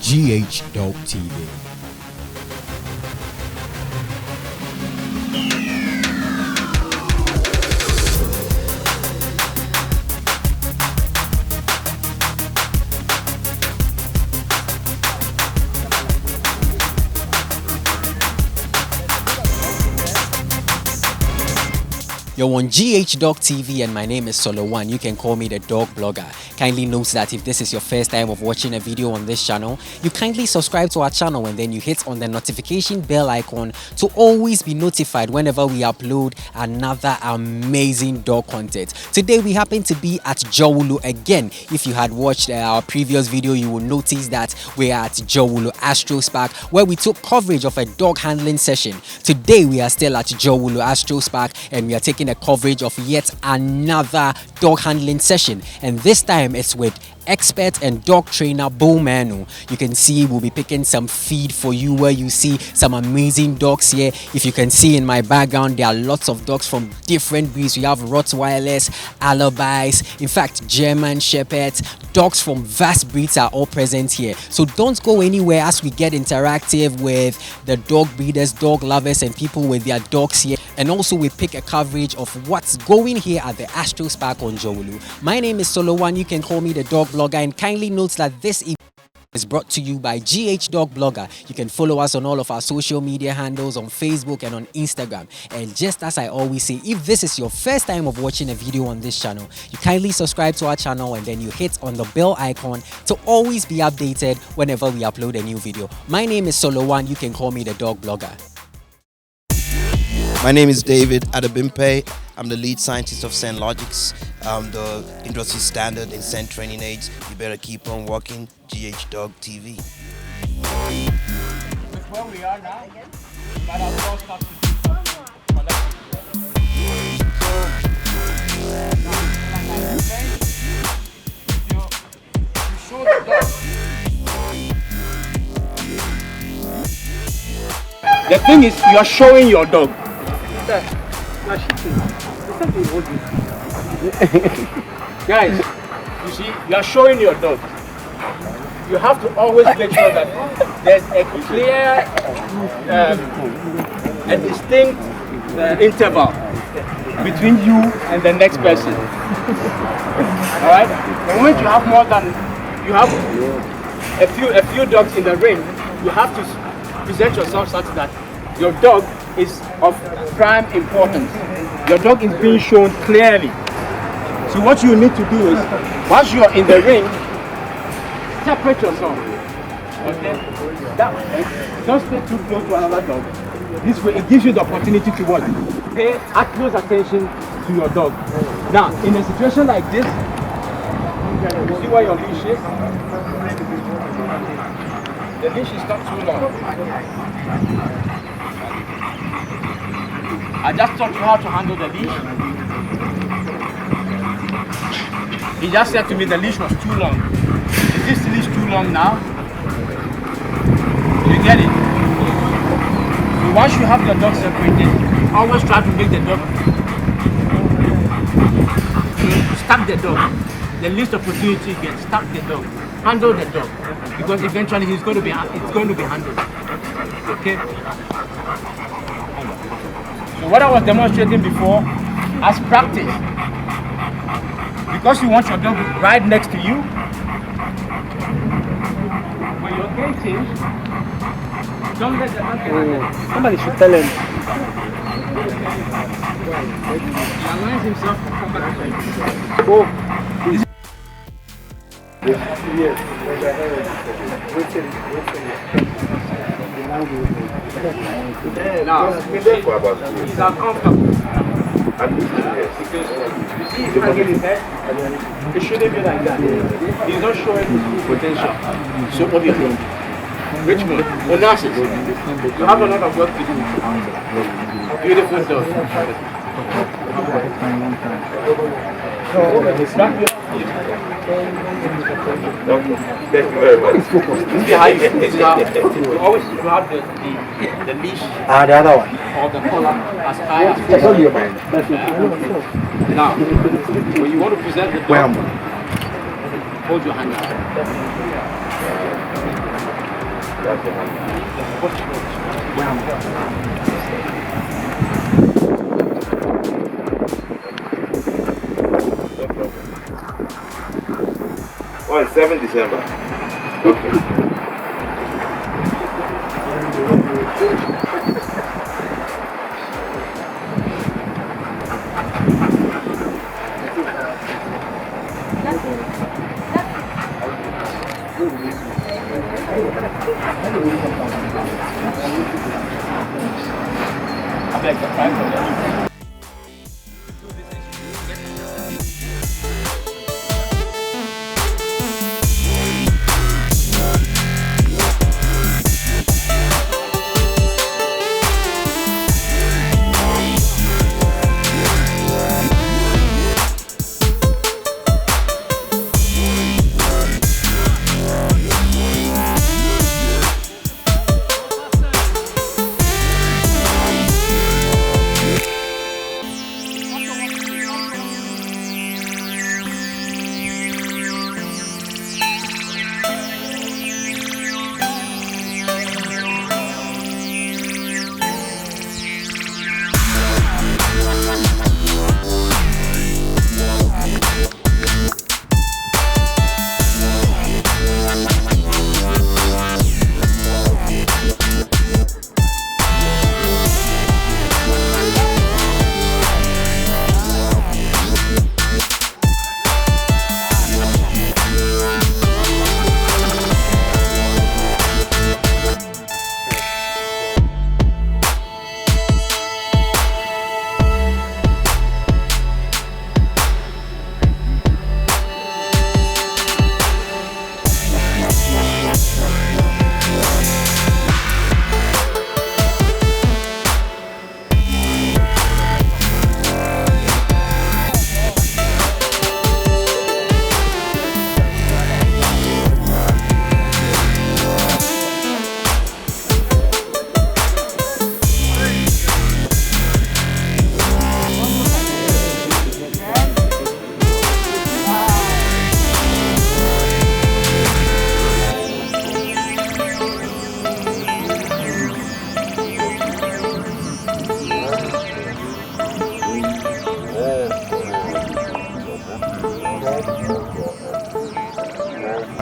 GH.TV. You're on GH.TV and my name is Solo One. You can call me the dog blogger. Kindly note that if this is your first time of watching a video on this channel, you kindly subscribe to our channel and then you hit on the notification bell icon to always be notified whenever we upload another amazing dog content. Today we happen to be at Jowulu again. If you had watched our previous video, you will notice that we are at Jowulu Astros Park where we took coverage of a dog handling session. Today we are still at Jowulu Astros Park and we are taking a coverage of yet another dog handling session, and this time it's with expert and dog trainer Bo Manu. You can see we'll be picking some feed for you where you see some amazing dogs here. If you can see in my background, there are lots of dogs from different breeds. We have Rottweilers, Alabais, in fact German Shepherds. Dogs from vast breeds are all present here. So don't go anywhere as we get interactive with the dog breeders, dog lovers and people with their dogs here. And also we pick a coverage of what's going here at the Astros Park on Jowulu. My name is Solo One. You can call me the dog blogger, and kindly note that this is brought to you by GH Dog Blogger. You can follow us on all of our social media handles on Facebook and on Instagram. And just as I always say, if this is your first time of watching a video on this channel, you kindly subscribe to our channel and then you hit on the bell icon to always be updated whenever we upload a new video. My name is Solo One. You can call me the dog blogger. My name is David Adebimpe. I'm the lead scientist of Sen Logics. I'm the industry standard in Sen training aids. You better keep on walking. GH Dog TV. That's where we are now. But I'll go start to you show the dog. The thing is, you are showing your dog. Guys, you see, you are showing your dog. You have to always make sure that there's a clear and distinct interval between you and the next person. Alright? The moment you have more than, you have a few dogs in the ring, you have to present yourself such that your dog is of prime importance. Your dog is being shown clearly. So what you need to do is, once you are in the ring, separate yourself. Okay? Don't stay too close to another dog. This way it gives you the opportunity to what? Pay utmost attention to your dog. Now, in a situation like this, you see where your leash is? The leash is not too long. I just taught you how to handle the leash. He just said to me the leash was too long. Is this leash too long now? You get it? So once you have your dog separated, always try to make the dog stuck the dog. The least opportunity you get, stuck the dog. Handle the dog. Because eventually it's going to be handled. Okay? So what I was demonstrating before, as practice, because you want your dog right next to you, when you're getting, don't let the dog get Somebody should tell him. He aligns himself to come back to you. Oh. Now, he's uncomfortable. Because you see, he's hanging his head. It shouldn't be like that. He's not showing his potential. So what do you think? Richmond, Onassis, you have a lot of work to do. Beautiful dog. Thank you very much. See how you always have the leash The other one. or the collar as high as possible. Now, when you want to present the dog, hold your hand out. That's the handler. No problem. Oh, it's 7 December. Okay. I beg the price.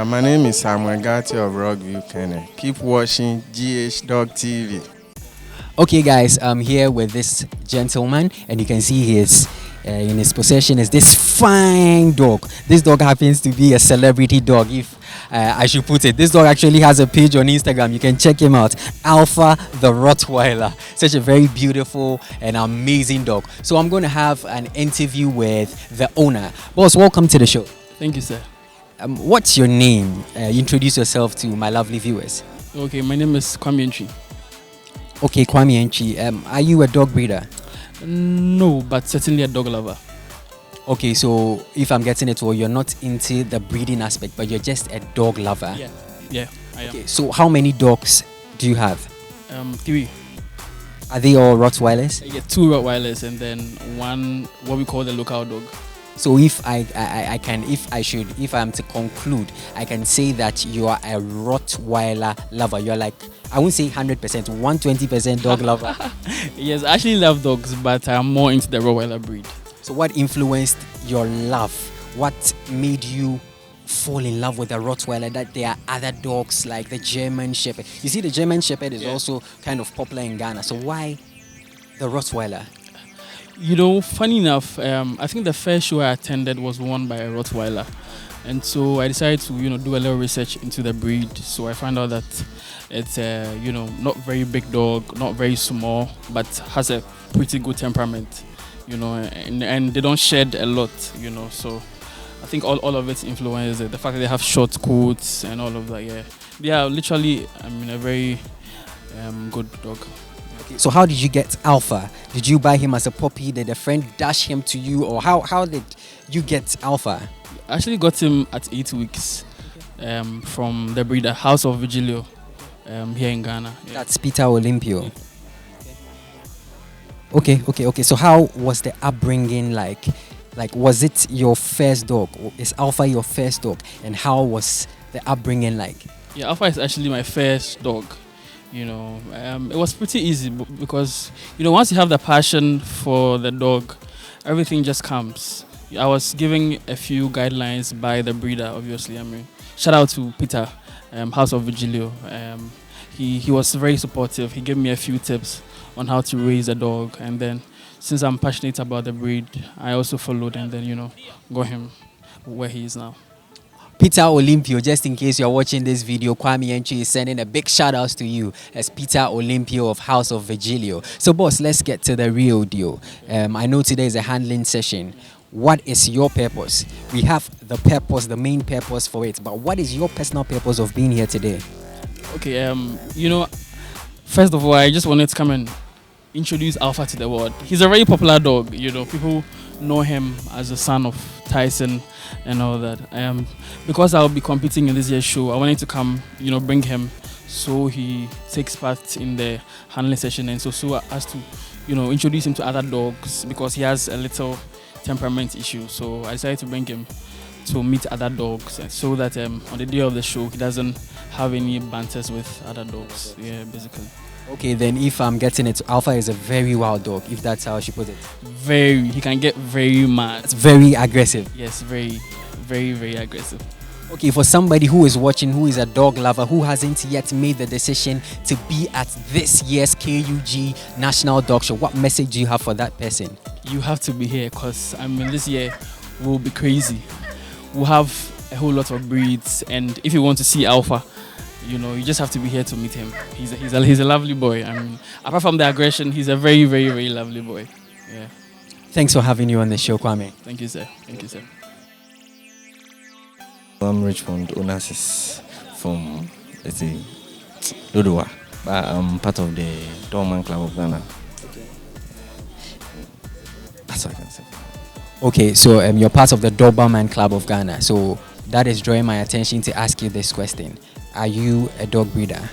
My name is Samuel Gatti of Rockview, Kenya. Keep watching GH Dog TV. Okay, guys, I'm here with this gentleman, and you can see his in his possession is this fine dog. This dog happens to be a celebrity dog, if I should put it. This dog actually has a page on Instagram. You can check him out, Alpha the Rottweiler. Such a very beautiful and amazing dog. So I'm going to have an interview with the owner. Boss, welcome to the show. Thank you, sir. What's your name? Introduce yourself to my lovely viewers. Okay, my name is Kwame Entry. Okay, Kwame Entry. Are you a dog breeder? No, but certainly a dog lover. Okay, so if I'm getting it well, you're not into the breeding aspect, but you're just a dog lover. Yeah, I am. Okay, so how many dogs do you have? 3. Are they all Rottweilers? I get 2 Rottweilers and then 1 what we call the local dog. So if if I'm to conclude, I can say that you are a Rottweiler lover. You're like, I won't say 100%, 120% dog lover. Yes, I actually love dogs, but I'm more into the Rottweiler breed. So what influenced your love? What made you fall in love with the Rottweiler? That there are other dogs like the German Shepherd. You see, the German Shepherd is also kind of popular in Ghana. So why the Rottweiler? You know, funny enough, I think the first show I attended was won by a Rottweiler. And so I decided to, do a little research into the breed. So I found out that it's a, not very big dog, not very small, but has a pretty good temperament, and they don't shed a lot, So I think all of it influences it. The fact that they have short coats and all of that, yeah. They are literally, a very good dog. Okay, so how did you get Alpha? Did you buy him as a puppy? Did a friend dash him to you? Or how did you get Alpha? I actually got him at 8 weeks from the breeder, House of Vigilio, here in Ghana. Yeah. That's Peter Olympio. Okay. So how was the upbringing like? Like, was it your first dog? Is Alpha your first dog? And how was the upbringing like? Yeah, Alpha is actually my first dog. It was pretty easy because once you have the passion for the dog, everything just comes. I was giving a few guidelines by the breeder, obviously. I mean, shout out to Peter, House of Vigilio. He was very supportive. He gave me a few tips on how to raise a dog, and then since I'm passionate about the breed, I also followed and then got him where he is now. Peter Olympio, just in case you're watching this video, Kwame Entry is sending a big shout out to you as Peter Olympio of House of Vigilio. So boss, let's get to the real deal. I know today is a handling session. What is your purpose? We have the purpose, the main purpose for it, but what is your personal purpose of being here today? Okay, first of all, I just wanted to come and introduce Alpha to the world. He's a very popular dog. People know him as the son of Tyson and all that. Because I'll be competing in this year's show, I wanted to come, bring him so he takes part in the handling session, and so as to, introduce him to other dogs because he has a little temperament issue. So I decided to bring him to meet other dogs so that on the day of the show he doesn't have any banters with other dogs. Yeah, basically. Okay, then if I'm getting it, Alpha is a very wild dog, if that's how I should put it. He can get very mad. It's very aggressive. Yes, very, very, very aggressive. Okay, for somebody who is watching, who is a dog lover, who hasn't yet made the decision to be at this year's KUG National Dog Show, what message do you have for that person? You have to be here because, this year will be crazy. We'll have a whole lot of breeds, and if you want to see Alpha, you just have to be here to meet him. He's a lovely boy. Apart from the aggression, he's a very, very, very lovely boy. Yeah. Thanks for having you on the show, Kwame. Thank you, sir. I'm Richmond Onassis from, let's say, Dodowa, but I'm part of the Doberman Club of Ghana. Okay. That's what I can say. Okay, so you're part of the Doberman Club of Ghana. So that is drawing my attention to ask you this question. Are you a dog breeder?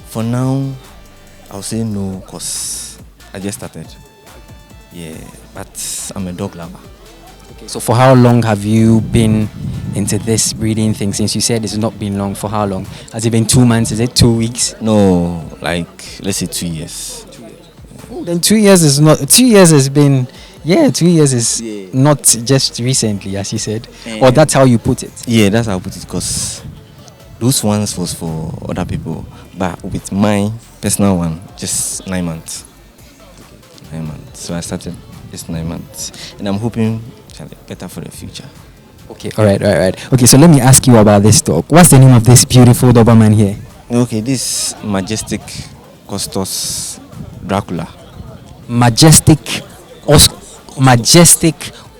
For now, I'll say no because I just started. Yeah, but I'm a dog lover. Okay, so for how long have you been into this breeding thing? Since you said it's not been long, for how long? Has it been 2 months? Is it 2 weeks? No, let's say 2 years. 2 years. Oh, then 2 years is not. 2 years has been. Yeah, 2 years is not just recently, as you said. Or that's how you put it. Yeah, that's how I put it because those ones was for other people, but with my personal one, just 9 months. 9 months. So I started just 9 months, and I'm hoping better for the future. Okay, all right. Okay, so let me ask you about this dog. What's the name of this beautiful Doberman here? Okay, this majestic Costos Dracula. Majestic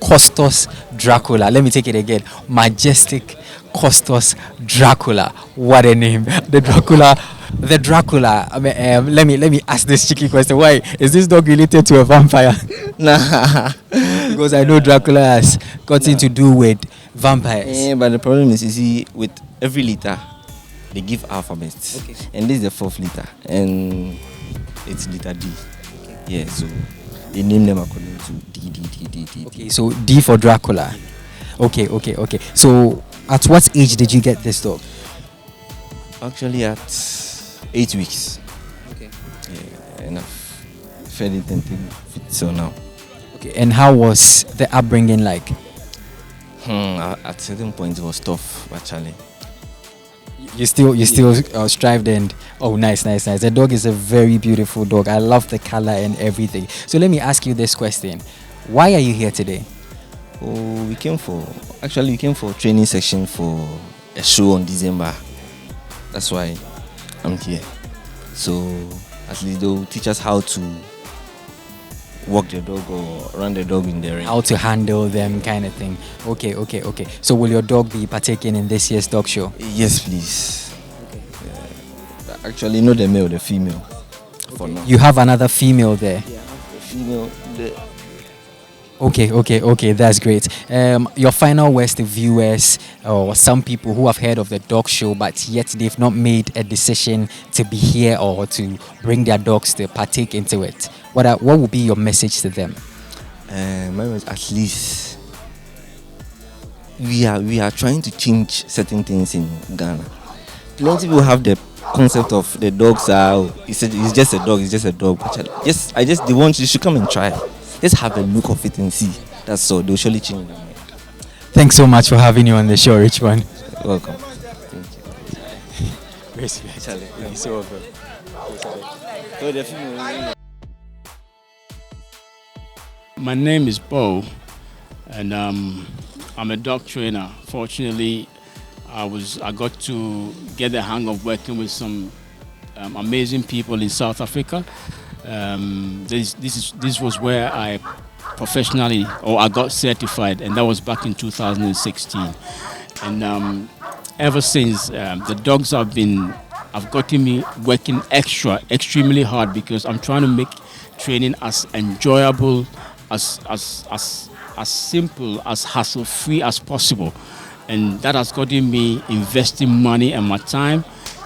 Costos Dracula. Let me take it again. Majestic Costos Dracula. What a name. The Dracula. Let me ask this cheeky question. Why is this dog related to a vampire? Nah. Because I know Dracula has gotten to do with vampires. Yeah, but the problem is, you see, with every litter, they give alphabets. Okay. And this is the 4th litter. And it's litter D. Okay. Yeah, so they name them according to D. Okay, so D for Dracula. Okay. So at what age did you get this dog? Actually at 8 weeks. Okay. Yeah, enough. Fed it until so now. Okay, and how was the upbringing like? At certain point it was tough, actually. You still strived and nice. The dog is a very beautiful dog. I love the color and everything. So let me ask you this question: why are you here today? Oh, we came for training section for a show on December. That's why I'm here. So at least they'll teach us how to walk the dog or run the dog in the ring. How to handle them, kind of thing. Okay. So will your dog be partaking in this year's dog show? Yes, please. Okay. Actually, not the male, the female. Okay. For now. You have another female there? Yeah, the female. Okay, that's great. Your final words to viewers or some people who have heard of the dog show but yet they've not made a decision to be here or to bring their dogs to partake into it. What would be your message to them? My message, at least we are trying to change certain things in Ghana. plenty people have the concept of the dogs are it's just a dog, it's just a dog. But I just they want you should come and try. Just have a look of it and see. That's all. They'll surely change their mind. Thanks so much for having you on the show, Richmond. Welcome. Thank you so much. My name is Bo, and I'm a dog trainer. Fortunately, I got to get the hang of working with some amazing people in South Africa. This was where I I got certified, and that was back in 2016. And ever since, the dogs have gotten me working extremely hard, because I'm trying to make training as enjoyable, as simple, as hassle-free as possible. And that has gotten me investing money and my time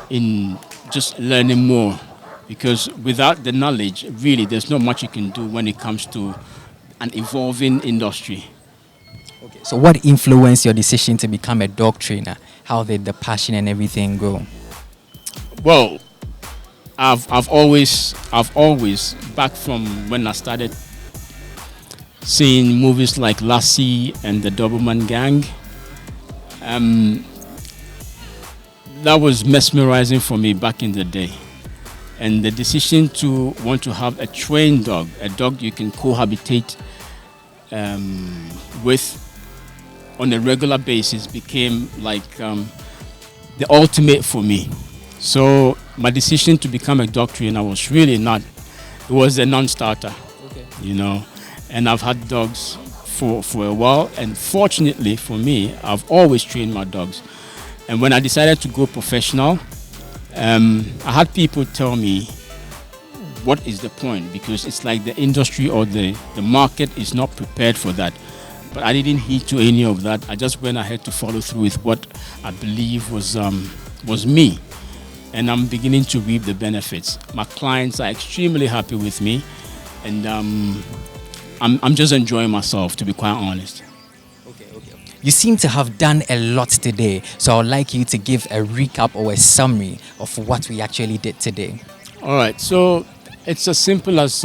in just learning more, because without the knowledge, really, there's not much you can do when it comes to an evolving industry. Okay. So what influenced your decision to become a dog trainer? How did the passion and everything grow? Well, I've always, back from when I started seeing movies like Lassie and the Doberman Gang, that was mesmerizing for me back in the day. And the decision to want to have a trained dog, a dog you can cohabitate with on a regular basis, became like the ultimate for me. So my decision to become a dog trainer was really not, it was a non-starter, you know. And I've had dogs for a while, and fortunately for me, I've always trained my dogs. And when I decided to go professional, I had people tell me, what is the point? Because it's like the industry or the market is not prepared for that. But I didn't heed to any of that. I just went ahead to follow through with what I believe was me. And I'm beginning to reap the benefits. My clients are extremely happy with me, and I'm just enjoying myself, to be quite honest. You seem to have done a lot today, so I'd like you to give a recap or a summary of what we actually did today. All right, so it's as simple as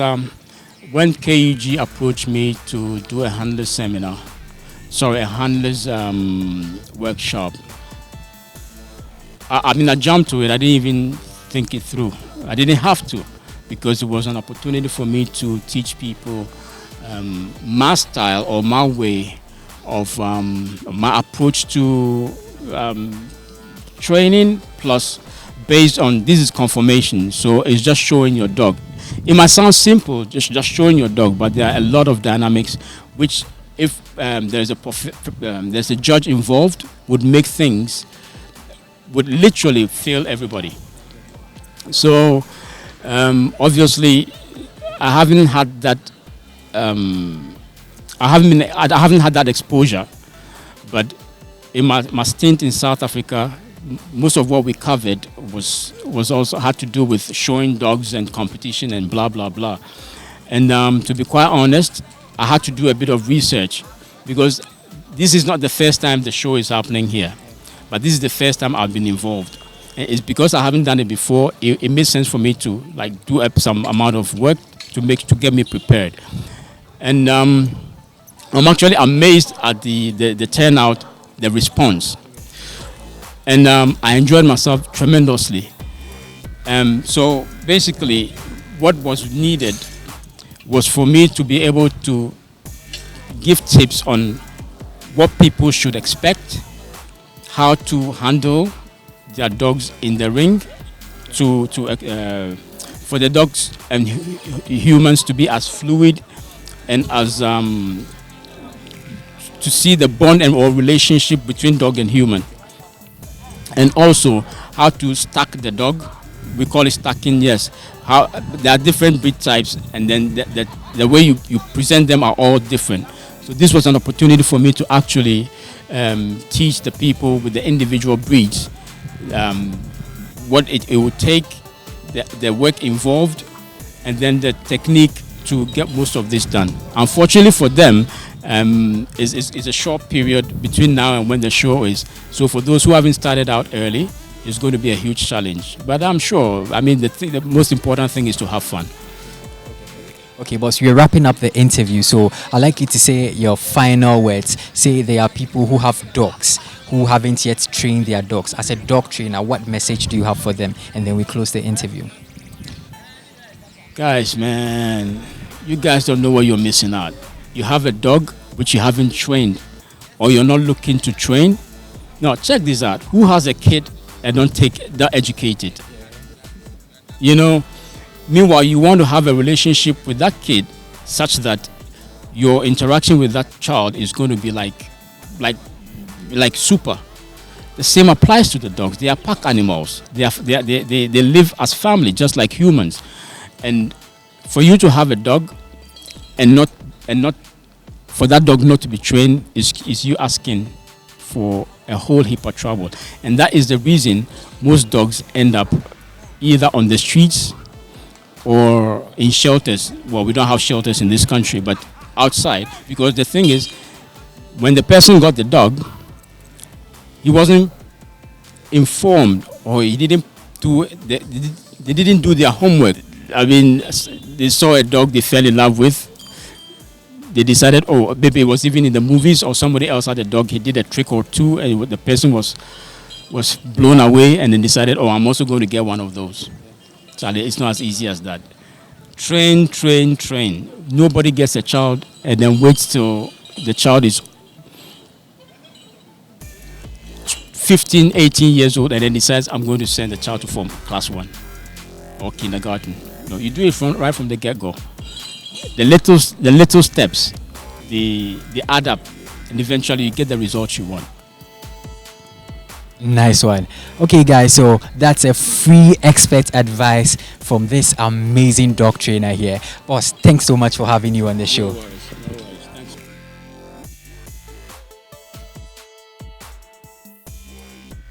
when KUG approached me to do a handler's workshop. I jumped to it. I didn't even think it through. I didn't have to, because it was an opportunity for me to teach people my style or my way of my approach to training, plus based on this is conformation. So it's just showing your dog. It might sound simple, just showing your dog, but there are a lot of dynamics which, if there's a judge involved, would literally fail everybody. So obviously, I haven't had that. I haven't had that exposure, but in my stint in South Africa, most of what we covered was also had to do with showing dogs and competition and blah blah blah. And to be quite honest, I had to do a bit of research, because this is not the first time the show is happening here, but this is the first time I've been involved. And it's because I haven't done it before. It made sense for me to do up some amount of work to get me prepared. And I'm actually amazed at the turnout, the response. And I enjoyed myself tremendously. So basically, what was needed was for me to be able to give tips on what people should expect, how to handle their dogs in the ring, for the dogs and humans to be as fluid and as to see the bond or relationship between dog and human. And also how to stack the dog. We call it stacking, yes. How there are different breed types, and then the way you present them are all different. So this was an opportunity for me to actually teach the people with the individual breeds what it would take, the work involved, and then the technique to get most of this done. Unfortunately for them, it's a short period between now and when the show is. So for those who haven't started out early, it's going to be a huge challenge. But I'm sure, I mean, the most important thing is to have fun. Okay, boss, we're wrapping up the interview, so I'd like you to say your final words. Say there are people who have dogs who haven't yet trained their dogs. As a dog trainer, what message do you have for them? And then we close the interview. Guys, man, you guys don't know what you're missing out. You have a dog which you haven't trained, or you're not looking to train. Now, check this out. Who has a kid and not educated? You know, meanwhile, you want to have a relationship with that kid such that your interaction with that child is going to be like super. The same applies to the dogs. They are pack animals. They live as family, just like humans. And for you to have a dog and not for that dog not to be trained is you asking for a whole heap of trouble. And that is the reason most dogs end up either on the streets or in shelters. Well, we don't have shelters in this country, but outside. Because the thing is, when the person got the dog, he wasn't informed, or they didn't do their homework. I mean, they saw a dog they fell in love with. They decided, oh, maybe it was even in the movies, or somebody else had a dog. He did a trick or two, and the person was blown away, and then decided, oh, I'm also going to get one of those. So it's not as easy as that. Train, train, train. Nobody gets a child and then waits till the child is 15, 18 years old and then decides, I'm going to send the child to form class 1 or kindergarten. No, you do it right from the get-go. The little steps, they add up, and eventually you get the results you want. Nice one. Okay, guys, so that's a free expert advice from this amazing dog trainer here. Boss, thanks so much for having you on the show.